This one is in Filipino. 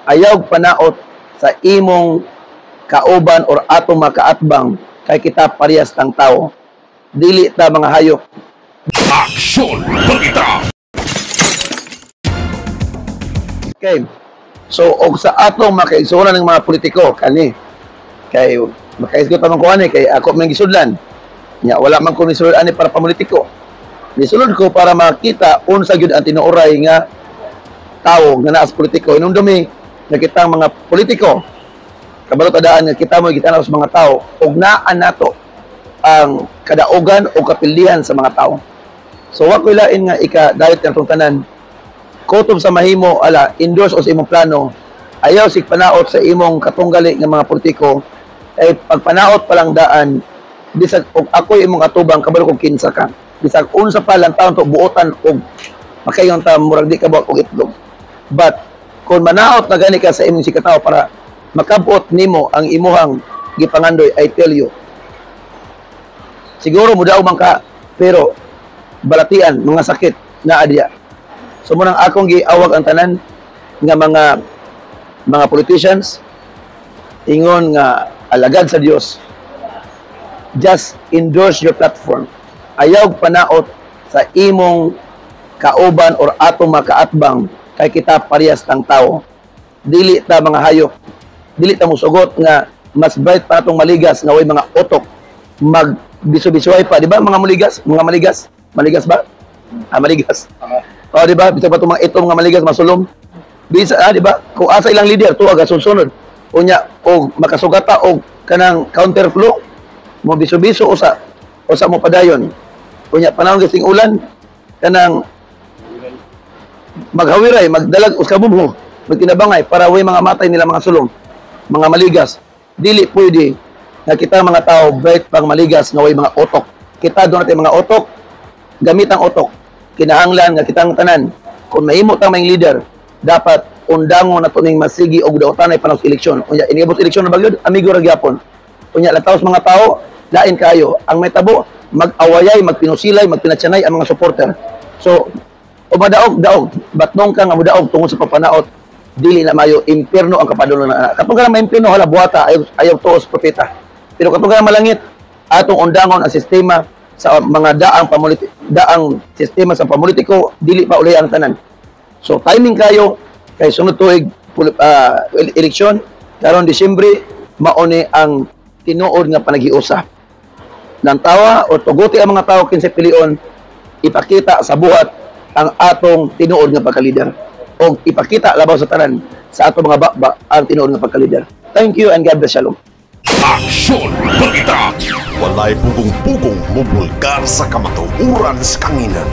ayaw panaot sa imong kauban or atong makaatbang kay kita parehas tang tao. Dili ta mga hayop. Aksyon Balita! Okay. So, og sa atong makaigsunan ng mga politiko, kani, kay makaisgot tamang ko ani, kay ako may gisudlan. Nya, wala man ko nisulod ani para papolitiko. Nisulod ko para makita unsa gyud ang tinuoray nga tao nga naa sa politiko. Inumdumi nga kitang mga politiko, kabalo tadaan nga kita mo gitanaw sa mga tao, ug naan nato ang kadaugan o kapilihan sa mga tao. So, wa ko ilain nga ika-dalit ng tanan, kutob sa mahimo, endorse o sa imong plano, ayaw sig panaot sa imong katunggali ng mga politiko, ay pagpanaot pa lang daan, bisag og ako imong atubang, kabalo kong kinsa ka. Bisag unsa pa lang taon to buotan og makayon ta murag di ka buot og itlog. But, kung manaot na gani ka sa imong sikataw para makabuot nimo ang imuhang gipangandoy, I tell you, siguro mudaw man ka, pero balatian, mga sakit na adya. So munang akong giawag ang tanan nga mga politicians ingon nga alagad sa Dios, just endorse your platform. Ayaw panaot sa imong kauban or atong makaatbang kay kita parehas tang tao. Dili ta mga hayop. Dili ta musugot nga mas bright pa natong maligas nga way mga utok mag bisu-bisuay pa, di ba mga maligas? Mga maligas? Maligas ba? Maligas. O, di ba? Bisa pa itong mga itong mga maligas, masulom. Bisa, di ba? Kung asa ilang leader, tuwag, sunod. Unya, o makasugata, o kanang counter flow, mo biso-biso, o sa mo padayon. Unya, panahon kasing ulan, kanang maghawiray, magdalag, uskabubho, magtinabangay, para way mga matay nila mga sulong, mga maligas. Dili pwede na kita mga tao, bright pang maligas, nga way mga otok. Kita doon natin mga otok, gamit ang otok. Kinahanglan nga kitang tanan, kung mahimo tang may leader, dapat undangon na tuning masigi og dautanay panahon sa eleksyon. Unya inibot eleksyon na bagyod, amigo ra gyapon. Unya lantaw mga tao, lain kayo. Ang may tabo, mag-awayay, magpinusilay, magpinatsanay ang mga supporter. So, o madaog-daog, batnong ka nga mudaog tungod sa papanaot, dili na mayo impierno ang kapadulong na. Katong ka na impierno, hala buhata, ayaw tuos propeta. Pero katong ka malangit, atong undangon ang sistema sa mga daang sistema sa pamulit-politiko, dili pa uli ang tanan. So timing kayo kay sunod tuig eleksyon karon Disyembre, mauni ang tinuod nga panagiusap ng tawa o tuguti ang mga tao kinsa pilion, ipakita sa buhat ang atong tinuod nga pagka-leader o ipakita labaw sa tanan sa atong mga bakba ang tinuod nga pagka-leader. Thank you and God bless. Shalom. Aksyon Balita! Walay pugong-pugong mubulgar sa kamatuuran sa kanginan.